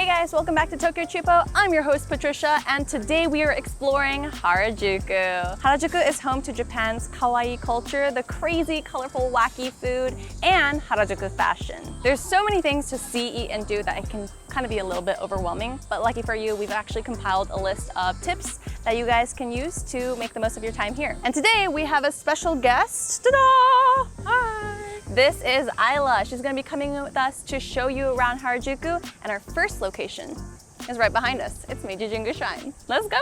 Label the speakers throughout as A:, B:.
A: guys, welcome back to Tokyo Chupo. I'm your host Patricia, and today we are exploring Harajuku. Harajuku is home to Japan's kawaii culture, the crazy, colorful, wacky food, and Harajuku fashion. There's so many things to see, eat, and do that it can kind of be a little bit overwhelming, but lucky for you, we've actually compiled a list of tips that you guys can use to make the most of your time here. And today we have a special guest. Ta-da! Hi! This is Isla. She's going to be coming with us to show you around Harajuku, and our first location is right behind us. It's Meiji Jingu Shrine. Let's go!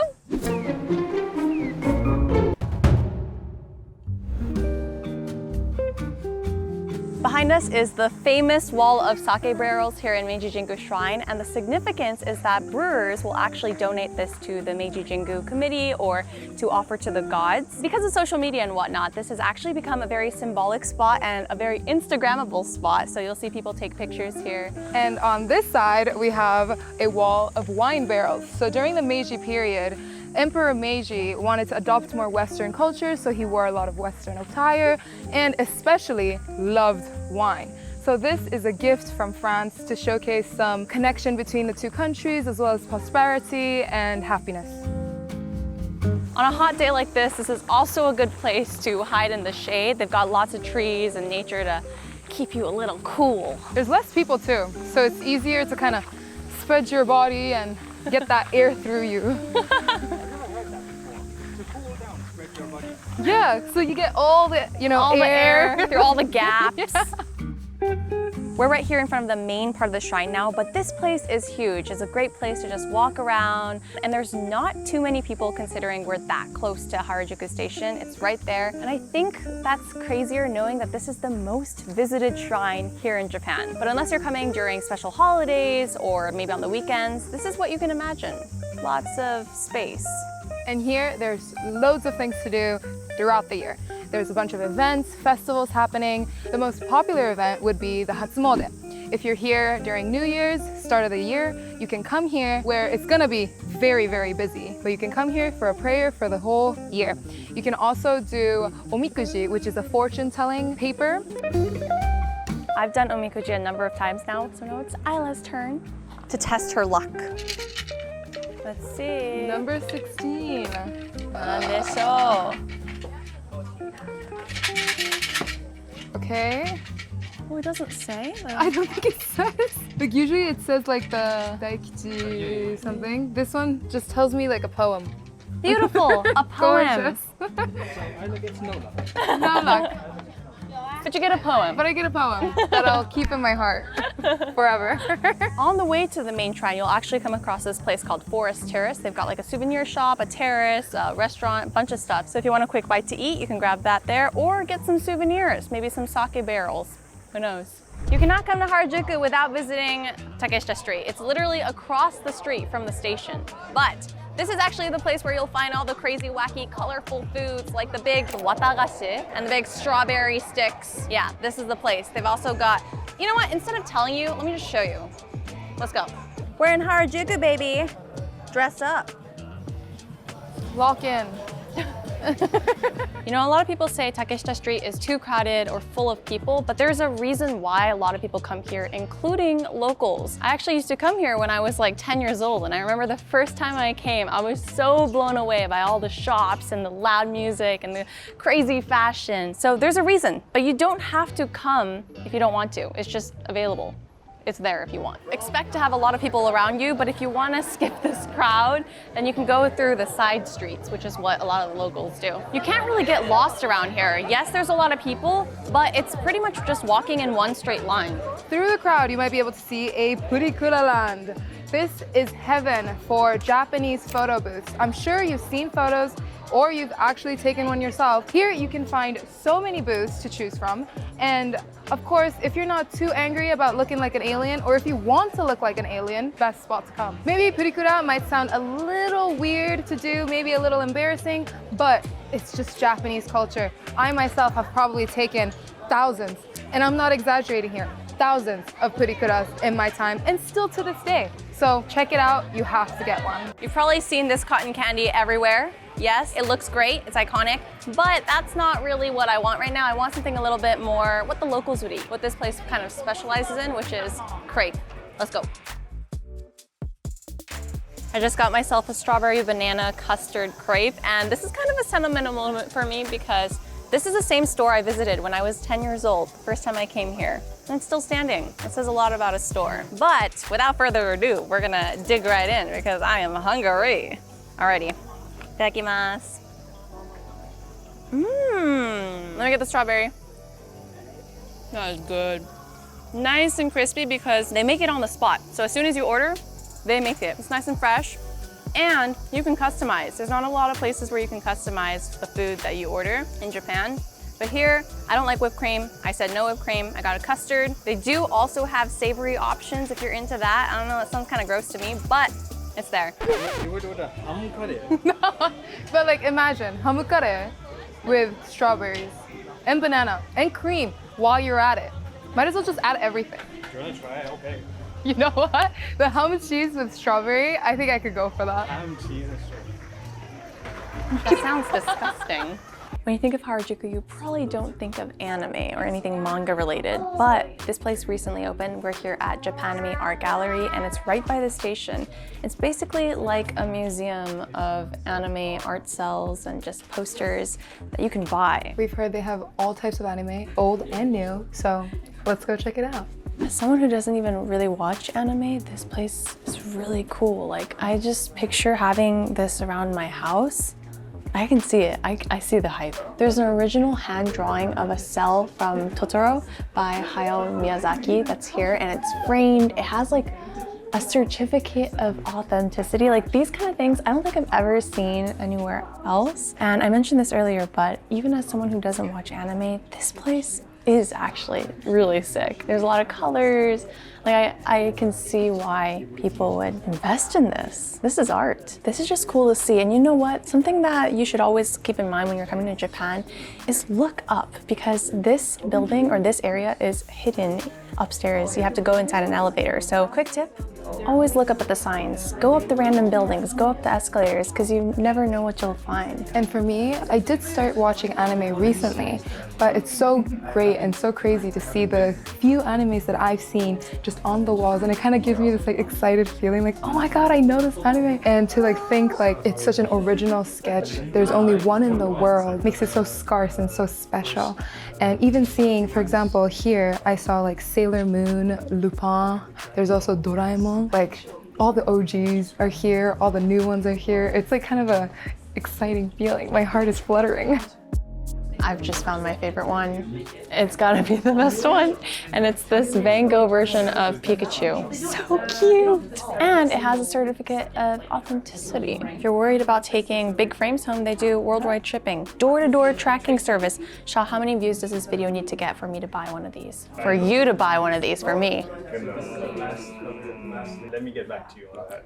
A: Behind us is the famous wall of sake barrels here in Meiji Jingu Shrine, and the significance is that brewers will actually donate this to the Meiji Jingu committee or to offer to the gods. Because of social media and whatnot, this has actually become a very symbolic spot and a very Instagrammable spot, so you'll see people take pictures here.
B: And on this side, we have a wall of wine barrels. So during the Meiji period, Emperor Meiji wanted to adopt more Western culture, so he wore a lot of Western attire and especially loved wine. So this is a gift from France to showcase some connection between the two countries, as well as prosperity and happiness.
A: On a hot day like this is also a good place to hide in the shade. They've got lots of trees and nature to keep you a little cool.
B: There's less people too, so it's easier to kind of spread your body and get that air through you. Yeah, so you get all the,
A: all
B: air.
A: the air through all the gaps.
B: Yeah.
A: We're right here in front of the main part of the shrine now, but this place is huge. It's a great place to just walk around, and there's not too many people considering we're that close to Harajuku Station. It's right there, and I think that's crazier knowing that this is the most visited shrine here in Japan. But unless you're coming during special holidays or maybe on the weekends, this is what you can imagine. Lots of space.
B: And here, there's loads of things to do throughout the year. There's a bunch of events, festivals happening. The most popular event would be the Hatsumode. If you're here during New Year's, start of the year, you can come here where it's gonna be very, very busy, but you can come here for a prayer for the whole year. You can also do omikuji, which is a fortune-telling paper.
A: I've done omikuji a number of times now, so now it's Isla's turn to test her luck. Let's see.
B: Number 16. Okay.
A: Oh, it doesn't say?
B: I don't think it says. Like usually it says like the daikichi something. This one just tells me like a poem.
A: Beautiful, a poem.
B: Gorgeous. No luck.
A: But you get a poem.
B: But I get a poem that I'll keep in my heart forever.
A: On the way to the main shrine, you'll actually come across this place called Terrace. They've got like a souvenir shop, a terrace, a restaurant, a bunch of stuff. So if you want a quick bite to eat, you can grab that there or get some souvenirs, maybe some sake barrels. Who knows? You cannot come to Harajuku without visiting Takeshita Street. It's literally across the street from the station. But this is actually the place where you'll find all the crazy, wacky, colorful foods like the big watagashi and the big strawberry sticks. Yeah, this is the place. They've also got, you know what, instead of telling you, let me just show you. Let's go. We're in Harajuku, baby. Dressed up.
B: Lock in.
A: You know, a lot of people say Takeshita Street is too crowded or full of people, but there's a reason why a lot of people come here, including locals. I actually used to come here when I was like 10 years old, and I remember the first time I came, I was so blown away by all the shops and the loud music and the crazy fashion. So there's a reason, but you don't have to come if you don't want to. It's just available. It's there if you want. Expect to have a lot of people around you, but if you want to skip this crowd, then you can go through the side streets, which is what a lot of the locals do. You can't really get lost around here. Yes, there's a lot of people, but it's pretty much just walking in one straight line.
B: Through the crowd, you might be able to see a Purikura land. This is heaven for Japanese photo booths. I'm sure you've seen photos or you've actually taken one yourself. Here you can find so many booths to choose from. And of course, if you're not too angry about looking like an alien, or if you want to look like an alien, best spot to come. Maybe Purikura might sound a little weird to do, maybe a little embarrassing, but it's just Japanese culture. I myself have probably taken thousands, and I'm not exaggerating here, thousands of Purikuras in my time, and still to this day. So check it out, you have to get one.
A: You've probably seen this cotton candy everywhere. Yes, it looks great, it's iconic, but that's not really what I want right now. I want something a little bit more what the locals would eat, what this place kind of specializes in, which is crepe. Let's go. I just got myself a strawberry banana custard crepe, and this is kind of a sentimental moment for me because this is the same store I visited when I was 10 years old, the first time I came here. And it's still standing. It says a lot about a store. But without further ado, we're gonna dig right in because I am hungry. Alrighty, itadakimasu. Let me get the strawberry. That is good. Nice and crispy because they make it on the spot. So as soon as you order, they make it. It's nice and fresh. And you can customize. There's not a lot of places where you can customize the food that you order in Japan. But here, I don't like whipped cream. I said no whipped cream. I got a custard. They do also have savory options if you're into that. I don't know, that sounds kind of gross to me, but it's there.
C: You would order hamukare.
B: No, but like imagine hamukare with strawberries and banana and cream while you're at it. Might as well just add everything.
C: Do you want to try it? Okay.
B: You know what? The ham cheese with strawberry, I think I could go for that.
C: Ham, cheese, and strawberry.
A: That sounds disgusting. When you think of Harajuku, you probably don't think of anime or anything manga related, but this place recently opened. We're here at Japanime Art Gallery and it's right by the station. It's basically like a museum of anime art cells and just posters that you can buy.
B: We've heard they have all types of anime, old and new, so let's go check it out.
A: As someone who doesn't even really watch anime, this place is really cool. Like, I just picture having this around my house. I can see it. I see the hype. There's an original hand drawing of a cell from Totoro by Hayao Miyazaki that's here, and it's framed. It has like a certificate of authenticity. Like these kind of things, I don't think I've ever seen anywhere else. And I mentioned this earlier, but even as someone who doesn't watch anime, this place is actually really sick. There's a lot of colors. Like I can see why people would invest in this. This is art. This is just cool to see. And you know what? Something that you should always keep in mind when you're coming to Japan is look up, because this building or this area is hidden upstairs. You have to go inside an elevator. So quick tip, always look up at the signs. Go up the random buildings, go up the escalators, because you never know what you'll find.
B: And for me, I did start watching anime recently, but it's so great and so crazy to see the few animes that I've seen just on the walls, and it kind of gives me this like excited feeling like, oh my god, I know this anime. And to like think like it's such an original sketch, there's only one in the world, makes it so scarce and so special. And even seeing, for example, here I saw like Sailor Moon, Lupin, there's also Doraemon, like all the OGs are here, all the new ones are here. It's like kind of a exciting feeling. My heart is fluttering.
A: I've just found my favorite one. It's gotta be the best one. And it's this Van Gogh version of Pikachu. So cute. And it has a certificate of authenticity. If you're worried about taking big frames home, they do worldwide shipping. Door-to-door tracking service. Shaw, how many views does this video need to get for me to buy one of these? For you to buy one of these, for me.
C: Let me get back to you on that.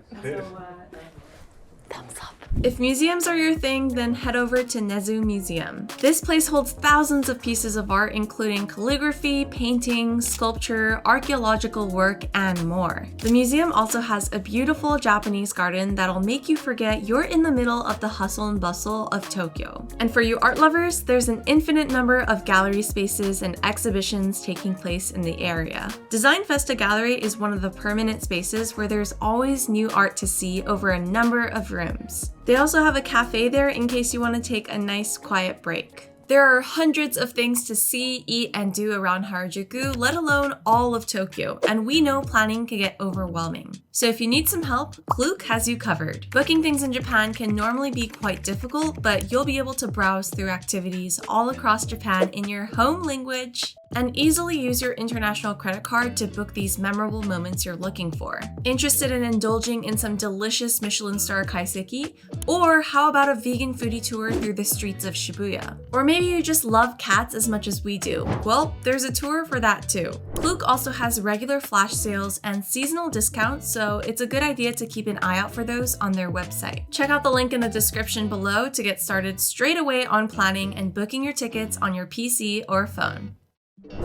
A: Thumbs up.
D: If museums are your thing, then head over to Nezu Museum. This place holds thousands of pieces of art, including calligraphy, painting, sculpture, archaeological work, and more. The museum also has a beautiful Japanese garden that'll make you forget you're in the middle of the hustle and bustle of Tokyo. And for you art lovers, there's an infinite number of gallery spaces and exhibitions taking place in the area. Design Festa Gallery is one of the permanent spaces where there's always new art to see over a number of rooms. They also have a cafe there in case you want to take a nice quiet break. There are hundreds of things to see, eat, and do around Harajuku, let alone all of Tokyo, and we know planning can get overwhelming. So if you need some help, Klook has you covered. Booking things in Japan can normally be quite difficult, but you'll be able to browse through activities all across Japan in your home language and easily use your international credit card to book these memorable moments you're looking for. Interested in indulging in some delicious Michelin star kaiseki? Or how about a vegan foodie tour through the streets of Shibuya? Or maybe you just love cats as much as we do. Well, there's a tour for that too. Klook also has regular flash sales and seasonal discounts, so it's a good idea to keep an eye out for those on their website. Check out the link in the description below to get started straight away on planning and booking your tickets on your PC or phone.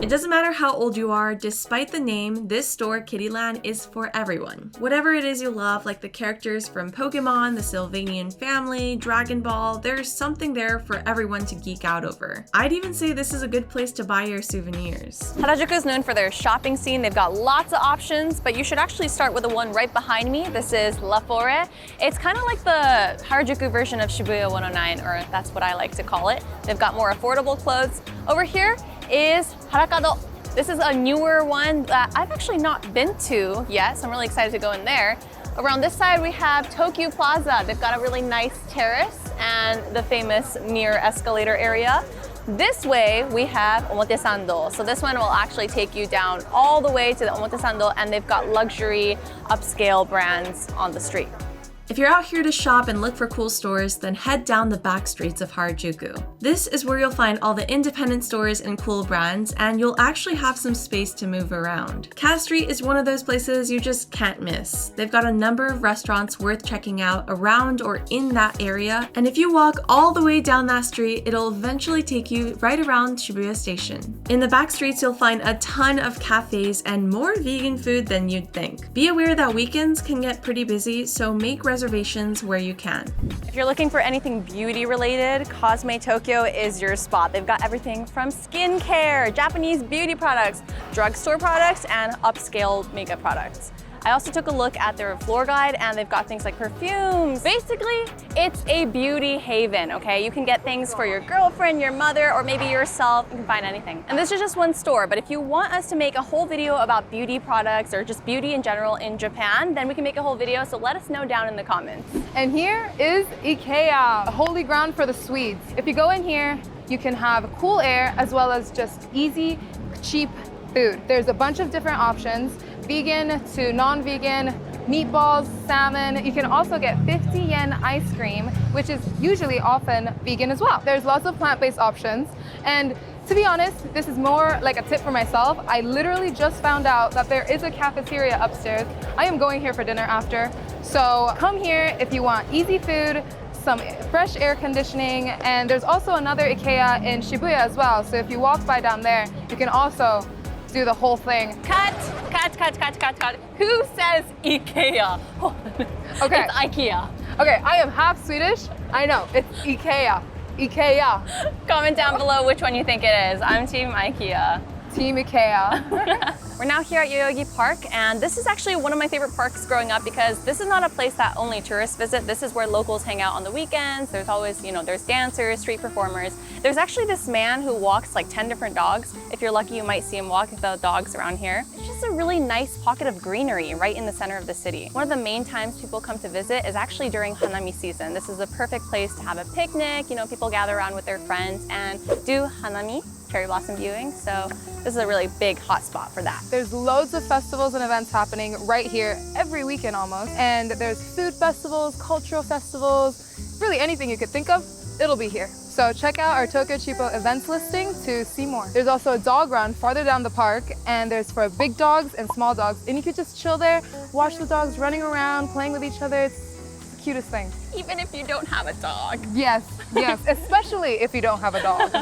D: It doesn't matter how old you are, despite the name, this store, Kittyland, is for everyone. Whatever it is you love, like the characters from Pokemon, the Sylvanian family, Dragon Ball, there's something there for everyone to geek out over. I'd even say this is a good place to buy your souvenirs.
A: Harajuku is known for their shopping scene. They've got lots of options, but you should actually start with the one right behind me. This is La Fore. It's kind of like the Harajuku version of Shibuya 109, or that's what I like to call it. They've got more affordable clothes. Over here is Harakado. This is a newer one that I've actually not been to yet, so I'm really excited to go in there. Around this side we have Tokyo Plaza. They've got a really nice terrace and the famous mirror escalator area. This way we have Omotesando. So this one will actually take you down all the way to the Omotesando, and they've got luxury upscale brands on the street.
D: If you're out here to shop and look for cool stores, then head down the back streets of Harajuku. This is where you'll find all the independent stores and cool brands, and you'll actually have some space to move around. Cat Street is one of those places you just can't miss. They've got a number of restaurants worth checking out around or in that area, and if you walk all the way down that street, it'll eventually take you right around Shibuya Station. In the back streets, you'll find a ton of cafes and more vegan food than you'd think. Be aware that weekends can get pretty busy, so make reservations where you can.
A: If you're looking for anything beauty related, Cosme Tokyo is your spot. They've got everything from skincare, Japanese beauty products, drugstore products, and upscale makeup products. I also took a look at their floor guide, and they've got things like perfumes. Basically, it's a beauty haven, okay? You can get things for your girlfriend, your mother, or maybe yourself. You can find anything. And this is just one store, but if you want us to make a whole video about beauty products or just beauty in general in Japan, then we can make a whole video, so let us know down in the comments.
B: And here is IKEA, a holy ground for the Swedes. If you go in here, you can have cool air as well as just easy, cheap food. There's a bunch of different options, vegan to non-vegan, meatballs, salmon. You can also get 50 yen ice cream, which is usually often vegan as well. There's lots of plant-based options. And to be honest, this is more like a tip for myself. I literally just found out that there is a cafeteria upstairs. I am going here for dinner after. So come here if you want easy food, some fresh air conditioning, and there's also another IKEA in Shibuya as well. So if you walk by down there, you can also do the whole thing.
A: Cut. Who says IKEA?
B: Okay.
A: It's IKEA.
B: Okay, I am half Swedish. I know, it's IKEA. IKEA.
A: Comment down below which one you think it is. I'm team IKEA.
B: Team IKEA.
A: We're now here at Yoyogi Park, and this is actually one of my favorite parks growing up because this is not a place that only tourists visit. This is where locals hang out on the weekends. There's always, there's dancers, street performers. There's actually this man who walks like 10 different dogs. If you're lucky, you might see him walk the dogs around here. It's just a really nice pocket of greenery right in the center of the city. One of the main times people come to visit is actually during Hanami season. This is the perfect place to have a picnic. People gather around with their friends and do Hanami, cherry blossom viewing. So this is a really big hot spot for that.
B: There's loads of festivals and events happening right here every weekend almost. And there's food festivals, cultural festivals, really anything you could think of, it'll be here. So check out our Tokyo Chipo events listing to see more. There's also a dog run farther down the park, and there's for big dogs and small dogs. And you could just chill there, watch the dogs running around, playing with each other. It's the cutest thing.
A: Even if you don't have a dog.
B: Yes, especially if you don't have a dog.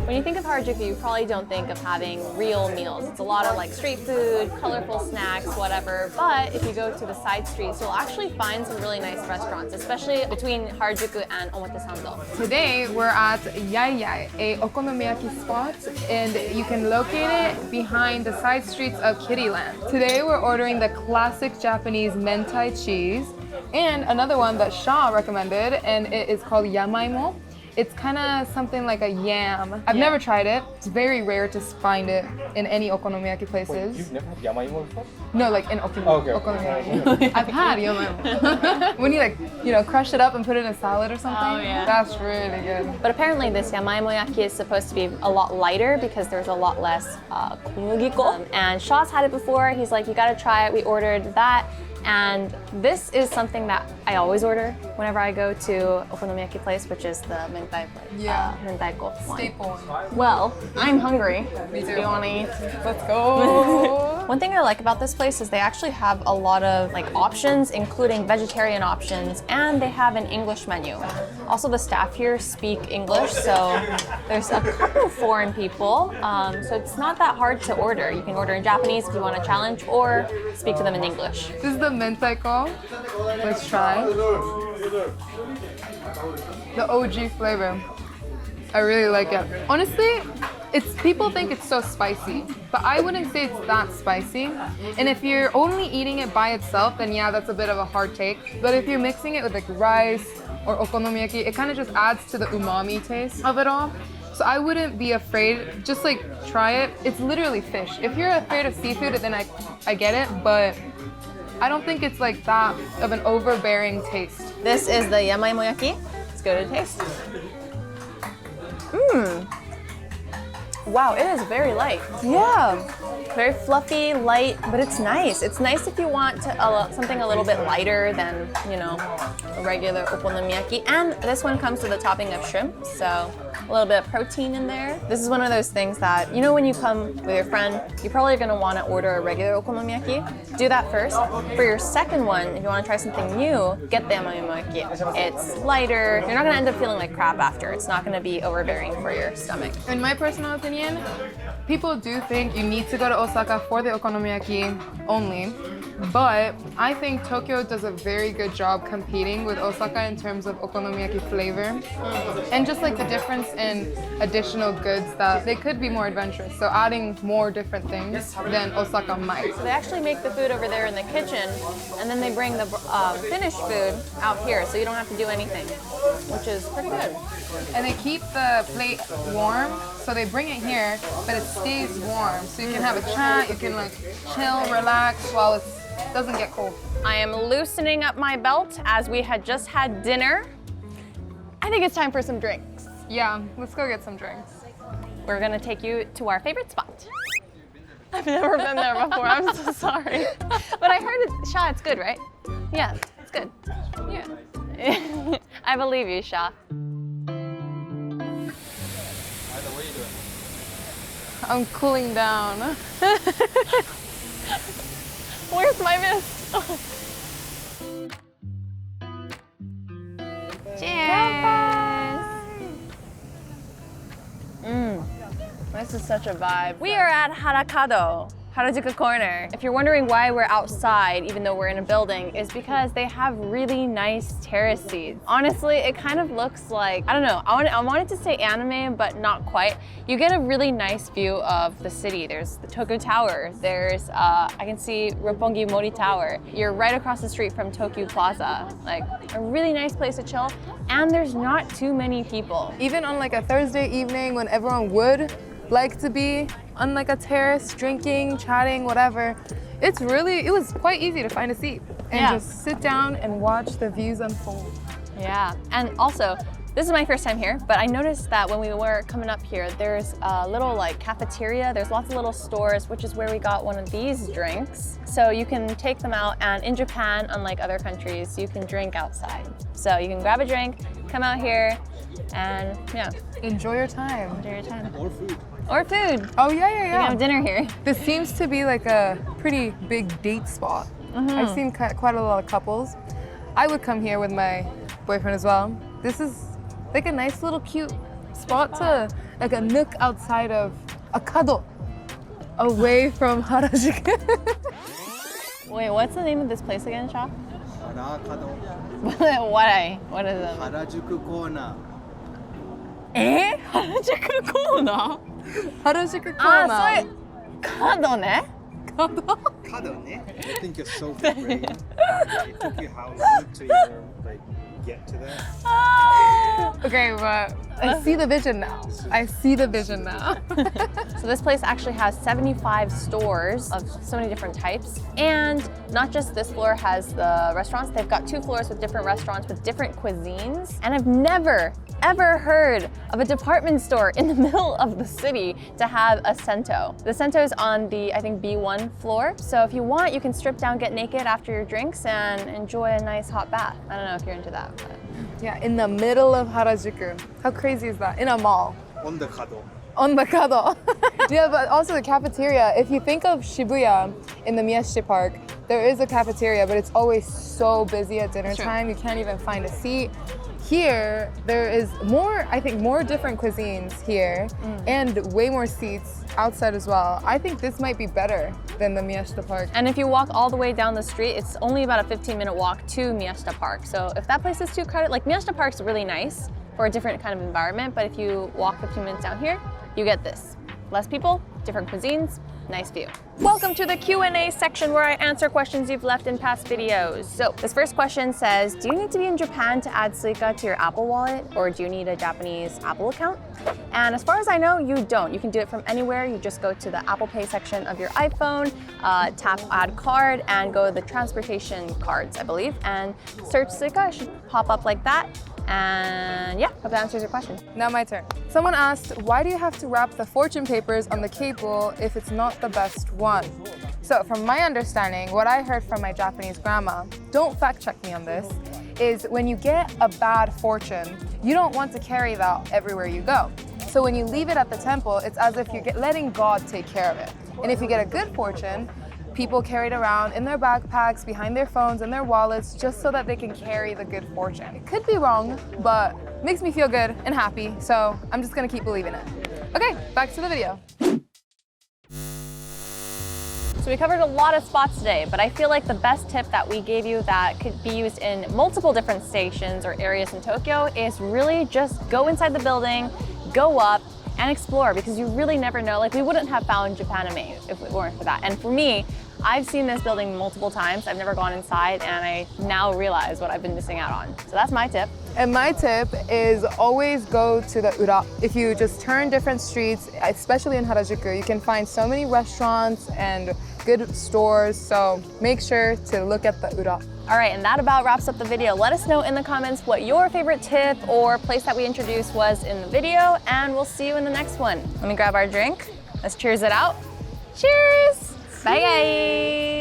A: When you think of Harajuku, you probably don't think of having real meals. It's a lot of like street food, colorful snacks, whatever. But if you go to the side streets, you'll actually find some really nice restaurants, especially between Harajuku and Omotesando.
B: Today we're at Yaiyai, a okonomiyaki spot, and you can locate it behind the side streets of Kittyland. Today we're ordering the classic Japanese mentai cheese and another one that Shaw recommended, and it is called yamaimo. It's kind of something like a yam. I've never tried it. It's very rare to find it in any okonomiyaki places.
C: You've never had yamaimo before?
B: No, like in okonomiyaki. I've had yamaimo. When you crush it up and put it in a salad or something, that's really good.
A: But apparently this yamaimoyaki is supposed to be a lot lighter because there's a lot less komugiko. And Shaw's had it before. He's like, you gotta try it. We ordered that. And this is something that I always order whenever I go to Okonomiyaki place, which is the mentai place.
B: Yeah.
A: Mentaiko one.
B: Staple.
A: Well, I'm hungry.
B: Me too.
A: Do you want to eat?
B: Let's go.
A: One thing I like about this place is they actually have a lot of like options, including vegetarian options, and they have an English menu. Also, the staff here speak English, so there's a couple foreign people, so it's not that hard to order. You can order in Japanese if you want a challenge, or speak to them in English.
B: This is the mentaiko. Let's try. The OG flavor. I really like it. Honestly, people think it's so spicy, but I wouldn't say it's that spicy. And if you're only eating it by itself, then yeah, that's a bit of a hard take. But if you're mixing it with like rice or okonomiyaki, it kind of just adds to the umami taste of it all. So I wouldn't be afraid, just like try it. It's literally fish. If you're afraid of seafood, then I get it, but I don't think it's like that of an overbearing taste.
A: This is the yamaimoyaki. Let's go to taste. Mmm. Wow, it is very light. Yeah, very fluffy, light, but it's nice. It's nice if you want something a little bit lighter than, you know, a regular okonomiyaki. And this one comes with a topping of shrimp, so a little bit of protein in there. This is one of those things that, you know, when you come with your friend, you're probably gonna wanna order a regular okonomiyaki. Do that first. For your second one, if you wanna try something new, get the yamaimoyaki. It's lighter. You're not gonna end up feeling like crap after. It's not gonna be overbearing for your stomach.
B: In my personal opinion, people do think you need to go to Osaka for the okonomiyaki only, but I think Tokyo does a very good job competing with Osaka in terms of okonomiyaki flavor and just like the difference in additional goods that they could be more adventurous, so adding more different things than Osaka might.
A: So they actually make the food over there in the kitchen, and then they bring the finished food out here, so you don't have to do anything, which is pretty good.
B: And they keep the plate warm, so they bring it here, but it stays warm. So you can have a chat, you can like chill, relax while it doesn't get cold.
A: I am loosening up my belt as we had just had dinner. I think it's time for some drinks.
B: Yeah, let's go get some drinks.
A: We're gonna take you to our favorite spot. I've never been there before, I'm so sorry. But I heard Sha, it's good, right? Yeah, it's good. Yeah. I believe you, Sha.
B: I'm cooling down.
A: Where's my mist? Cheers! This is such a vibe. We are at Harajuku Corner. If you're wondering why we're outside, even though we're in a building, is because they have really nice terrace seats. Honestly, it kind of looks like, I don't know, I wanted to say anime, but not quite. You get a really nice view of the city. There's the Tokyo Tower. There's, I can see Roppongi Mori Tower. You're right across the street from Tokyo Plaza. Like, a really nice place to chill. And there's not too many people.
B: Even on like a Thursday evening when everyone would like to be on like a terrace, drinking, chatting, whatever, it was quite easy to find a seat and just sit down and watch the views unfold.
A: Yeah, and also, this is my first time here, but I noticed that when we were coming up here, there's a little like cafeteria, there's lots of little stores, which is where we got one of these drinks. So you can take them out, and in Japan, unlike other countries, you can drink outside. So you can grab a drink, come out here, and yeah.
B: Enjoy your time.
A: Enjoy your time.
C: Or food.
A: Or food.
B: Oh yeah,
A: We can have dinner here.
B: This seems to be like a pretty big date spot. I've seen quite a lot of couples. I would come here with my boyfriend as well. This is like a nice little cute spot to, like a nook outside of a kado, away from Harajuku.
A: Wait, what's the name of this place again, Sha?
C: Harakado.
A: What is it?
C: Harajuku corner.
A: Eh? Harajuku corner?
B: Harajuku
A: Ah,
B: corner.
A: そういう角ね。
C: Kado ne? I think it's so big, right? It took you how long to even like get to that?
B: Okay, but I see the vision now. I see the vision now.
A: So this place actually has 75 stores of so many different types, and not just this floor has the restaurants, they've got 2 floors with different restaurants with different cuisines. And I've never, ever heard of a department store in the middle of the city to have a Sento. The Sento is on the, I think, B1 floor. So if you want, you can strip down, get naked after your drinks and enjoy a nice hot bath. I don't know if you're into that, but.
B: Yeah, in the middle of Harajuku. How crazy is that? In a mall.
C: On the kado.
B: On the kado. Yeah, but also the cafeteria. If you think of Shibuya in the Meiji Park, there is a cafeteria, but it's always so busy at dinner time. You can't even find a seat. Here, there is more, I think, more different cuisines here and way more seats outside as well. I think this might be better than the Miyashita Park.
A: And if you walk all the way down the street, it's only about a 15-minute walk to Miyashita Park. So if that place is too crowded, like Miyashita Park's really nice for a different kind of environment, but if you walk 15 minutes down here, you get this. Less people, different cuisines, nice view. Welcome to the Q&A section where I answer questions you've left in past videos. So this first question says, do you need to be in Japan to add Suica to your Apple Wallet, or do you need a Japanese Apple account? And as far as I know, you don't. You can do it from anywhere. You just go to the Apple Pay section of your iPhone, tap add card, and go to the transportation cards, I believe, and search Suica. It should pop up like that. And yeah, hope that answers your question.
B: Now my turn. Someone asked, why do you have to wrap the fortune papers on the cable if it's not the best one? So from my understanding, what I heard from my Japanese grandma, don't fact check me on this, is when you get a bad fortune, you don't want to carry that everywhere you go. So when you leave it at the temple, it's as if you're letting God take care of it. And if you get a good fortune, people carry it around in their backpacks, behind their phones and their wallets, just so that they can carry the good fortune. It could be wrong, but makes me feel good and happy, so I'm just gonna keep believing it. Okay, back to the video.
A: So we covered a lot of spots today, but I feel like the best tip that we gave you that could be used in multiple different stations or areas in Tokyo is really just go inside the building, go up, and explore, because you really never know. Like, we wouldn't have found Japanime if it weren't for that. And for me, I've seen this building multiple times. I've never gone inside, and I now realize what I've been missing out on. So that's my tip.
B: And my tip is always go to the ura. If you just turn different streets, especially in Harajuku, you can find so many restaurants and good stores. So make sure to look at the ura.
A: All right, and that about wraps up the video. Let us know in the comments what your favorite tip or place that we introduced was in the video, and we'll see you in the next one. Let me grab our drink. Let's cheers it out. Cheers! Bye, guys!